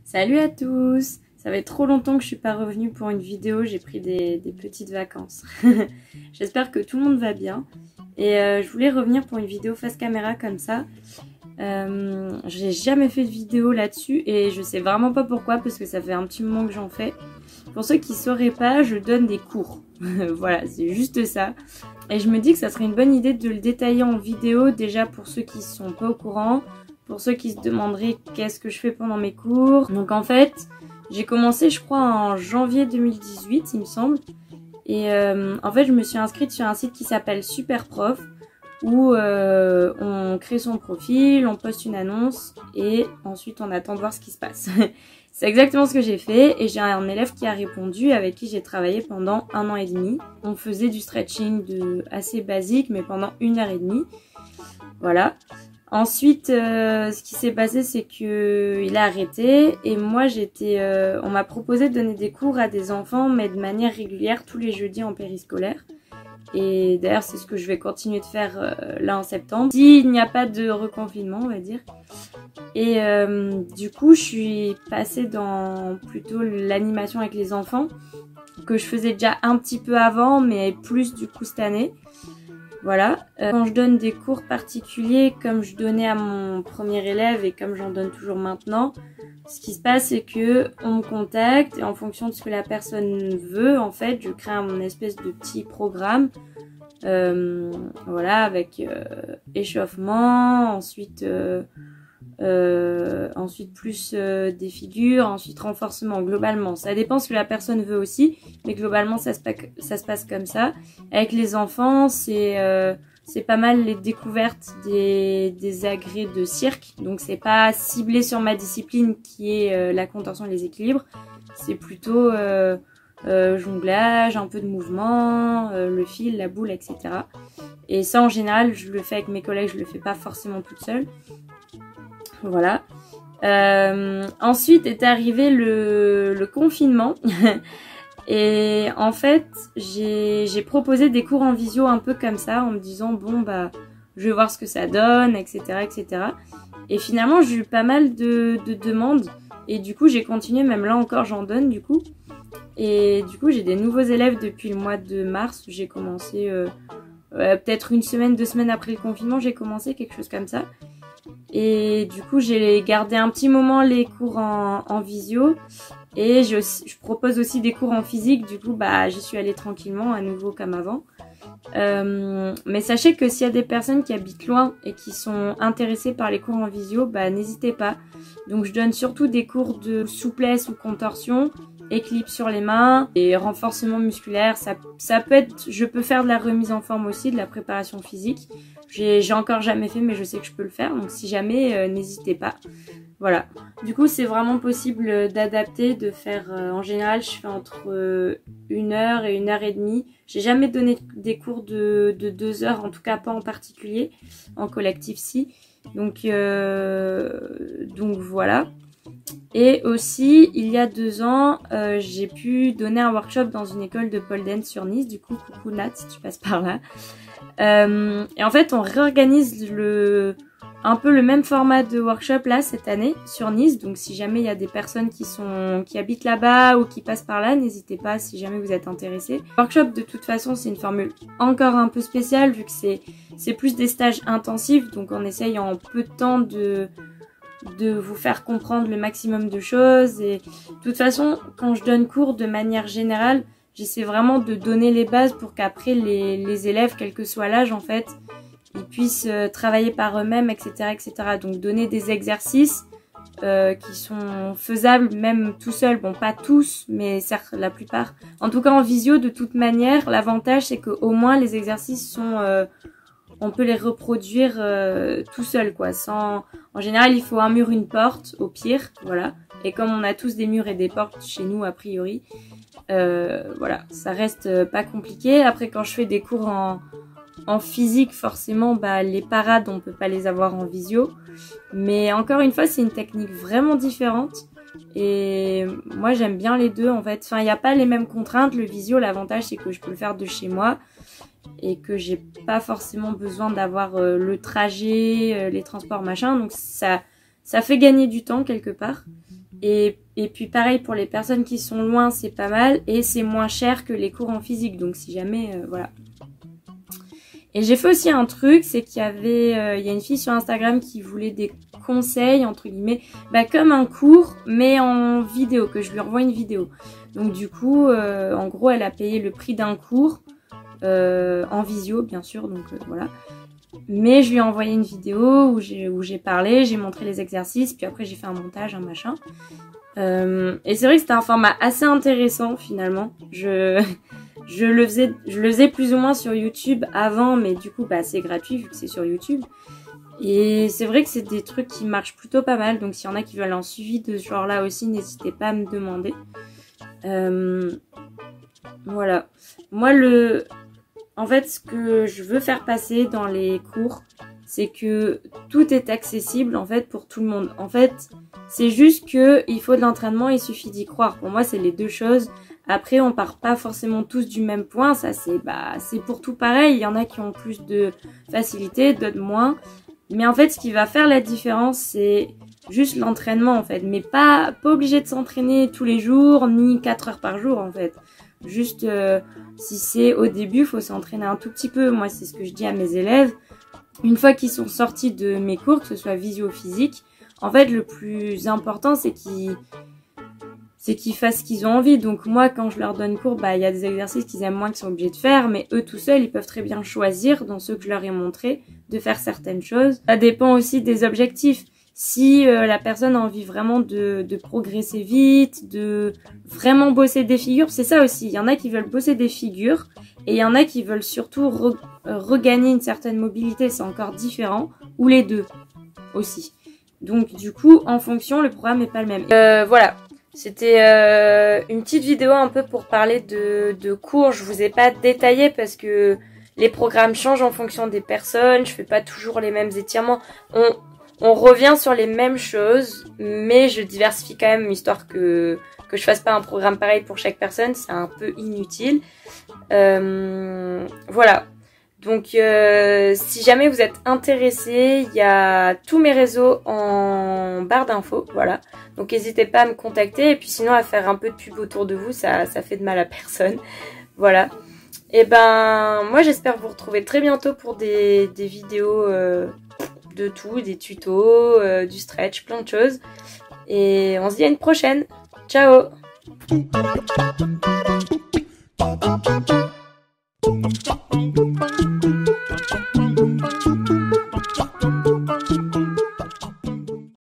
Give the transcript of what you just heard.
Salut à tous! Ça fait trop longtemps que je suis pas revenue pour une vidéo, j'ai pris des petites vacances. J'espère que tout le monde va bien. Et je voulais revenir pour une vidéo face caméra comme ça. J'ai jamais fait de vidéo là-dessus et je sais vraiment pas pourquoi parce que ça fait un petit moment que j'en fais. Pour ceux qui sauraient pas, je donne des cours. Voilà, c'est juste ça. Et je me dis que ça serait une bonne idée de le détailler en vidéo déjà pour ceux qui sont pas au courant. Pour ceux qui se demanderaient qu'est-ce que je fais pendant mes cours. Donc en fait, j'ai commencé je crois en janvier 2018 il me semble. Et en fait je me suis inscrite sur un site qui s'appelle Superprof où on crée son profil, on poste une annonce et ensuite on attend de voir ce qui se passe. C'est exactement ce que j'ai fait et j'ai un élève qui a répondu avec qui j'ai travaillé pendant 1 an et demi. On faisait du stretching assez basique mais pendant 1 heure et demie. Voilà. Ensuite, ce qui s'est passé, c'est que il a arrêté et moi on m'a proposé de donner des cours à des enfants, mais de manière régulière tous les jeudis en périscolaire. Et d'ailleurs, c'est ce que je vais continuer de faire là en septembre, s'il n'y a pas de reconfinement, on va dire. Et du coup, je suis passée dans plutôt l'animation avec les enfants, que je faisais déjà un petit peu avant, mais plus du coup cette année. Voilà, quand je donne des cours particuliers comme je donnais à mon premier élève et comme j'en donne toujours maintenant, ce qui se passe c'est que on me contacte et en fonction de ce que la personne veut, en fait, je crée mon espèce de petit programme, voilà, avec échauffement, ensuite plus des figures, ensuite renforcement globalement. Ça dépend ce que la personne veut aussi, mais globalement ça se passe comme ça. Avec les enfants, c'est pas mal les découvertes des agrès de cirque. Donc c'est pas ciblé sur ma discipline qui est la contorsion et les équilibres. C'est plutôt jonglage, un peu de mouvement, le fil, la boule, etc. Et ça en général je le fais avec mes collègues, je le fais pas forcément toute seule. Voilà. Ensuite est arrivé le confinement. Et en fait, j'ai proposé des cours en visio un peu comme ça, en me disant bon bah je vais voir ce que ça donne, etc., etc. Et finalement, j'ai eu pas mal de demandes. Et du coup, j'ai continué, même là encore, j'en donne du coup. Et du coup, j'ai des nouveaux élèves depuis le mois de mars. J'ai commencé peut-être 1 semaine, 2 semaines après le confinement, j'ai commencé quelque chose comme ça. Et du coup, j'ai gardé un petit moment les cours en visio. Et je propose aussi des cours en physique. Du coup, bah, j'y suis allée tranquillement, à nouveau comme avant. Mais sachez que s'il y a des personnes qui habitent loin et qui sont intéressées par les cours en visio, bah, n'hésitez pas. Donc, je donne surtout des cours de souplesse ou contorsion, équilibre sur les mains et renforcement musculaire. Ça peut être, je peux faire de la remise en forme aussi, de la préparation physique. J'ai encore jamais fait, mais je sais que je peux le faire. Donc, si jamais, n'hésitez pas. Voilà. Du coup, c'est vraiment possible d'adapter, de faire... en général, je fais entre 1 heure et 1 heure et demie. J'ai jamais donné des cours de 2 heures, en tout cas pas en particulier. En collectif, si. Donc voilà. Et aussi, il y a 2 ans, j'ai pu donner un workshop dans une école de pole dance sur Nice. Du coup, coucou Nat, si tu passes par là. Et en fait, on réorganise un peu le même format de workshop là cette année sur Nice. Donc si jamais il y a des personnes qui habitent là-bas ou qui passent par là, n'hésitez pas si jamais vous êtes intéressés. Le workshop de toute façon c'est une formule encore un peu spéciale vu que c'est plus des stages intensifs. Donc on essaye en peu de temps de vous faire comprendre le maximum de choses. Et de toute façon quand je donne cours de manière générale, j'essaie vraiment de donner les bases pour qu'après les élèves, quel que soit l'âge en fait, ils puissent travailler par eux-mêmes, etc., etc. Donc donner des exercices qui sont faisables même tout seul. Bon, pas tous, mais certes la plupart. En tout cas en visio, de toute manière, l'avantage c'est qu'au moins les exercices sont... on peut les reproduire tout seul, quoi. En général, il faut un mur, une porte, au pire, voilà. Et comme on a tous des murs et des portes chez nous, a priori, voilà, ça reste pas compliqué. Après, quand je fais des cours en physique, forcément, bah, les parades, on peut pas les avoir en visio. Mais encore une fois, c'est une technique vraiment différente. Et moi, j'aime bien les deux, en fait. Enfin, il n'y a pas les mêmes contraintes. Le visio, l'avantage, c'est que je peux le faire de chez moi. Et que j'ai pas forcément besoin d'avoir le trajet, les transports, machin. Donc, ça fait gagner du temps, quelque part. Et puis pareil pour les personnes qui sont loin, c'est pas mal et c'est moins cher que les cours en physique. Donc si jamais, voilà. Et j'ai fait aussi un truc, c'est qu'il y avait, il y a une fille sur Instagram qui voulait des conseils, entre guillemets, bah, comme un cours, mais en vidéo, que je lui envoie une vidéo. Donc du coup, en gros, elle a payé le prix d'un cours, en visio, bien sûr, donc voilà. Mais je lui ai envoyé une vidéo où j'ai parlé, j'ai montré les exercices, puis après j'ai fait un montage, un machin. Et c'est vrai que c'était un format assez intéressant, finalement. Je le faisais plus ou moins sur YouTube avant, mais du coup, bah, c'est gratuit vu que c'est sur YouTube. Et c'est vrai que c'est des trucs qui marchent plutôt pas mal. Donc, s'il y en a qui veulent un suivi de ce genre-là aussi, n'hésitez pas à me demander. Voilà. Moi, en fait, ce que je veux faire passer dans les cours, c'est que tout est accessible, en fait, pour tout le monde. En fait, c'est juste que il faut de l'entraînement, il suffit d'y croire. Pour moi, c'est les deux choses. Après, on part pas forcément tous du même point. Ça, c'est pour tout pareil. Il y en a qui ont plus de facilité, d'autres moins. Mais en fait, ce qui va faire la différence, c'est juste l'entraînement, en fait. Mais pas obligé de s'entraîner tous les jours, ni 4 heures par jour, en fait. Juste, si c'est au début, faut s'entraîner un tout petit peu. Moi, c'est ce que je dis à mes élèves. Une fois qu'ils sont sortis de mes cours, que ce soit visio ou physique, en fait, le plus important, c'est qu'ils fassent ce qu'ils ont envie. Donc moi, quand je leur donne cours, bah, il y a des exercices qu'ils aiment moins qu'ils sont obligés de faire, mais eux tout seuls, ils peuvent très bien choisir, dans ceux que je leur ai montré, de faire certaines choses. Ça dépend aussi des objectifs. Si la personne a envie vraiment de progresser vite, de vraiment bosser des figures, c'est ça aussi. Il y en a qui veulent bosser des figures et il y en a qui veulent surtout regagner une certaine mobilité, c'est encore différent, ou les deux aussi. Donc du coup, en fonction, le programme n'est pas le même. Voilà, c'était une petite vidéo un peu pour parler de cours. Je vous ai pas détaillé parce que les programmes changent en fonction des personnes, je fais pas toujours les mêmes étirements. On revient sur les mêmes choses, mais je diversifie quand même, histoire que je fasse pas un programme pareil pour chaque personne, c'est un peu inutile. Voilà. Donc, si jamais vous êtes intéressé, il y a tous mes réseaux en barre d'infos, voilà. Donc, n'hésitez pas à me contacter, et puis sinon à faire un peu de pub autour de vous, ça fait de mal à personne. Voilà. Et ben, moi j'espère vous retrouver très bientôt pour des vidéos de tout, des tutos, du stretch, plein de choses. Et on se dit à une prochaine. Ciao! Boom, boom, boom, boom, boom, boom, boom, boom, boom, boom, boom, boom, boom, boom, boom, boom, boom, boom, boom, boom,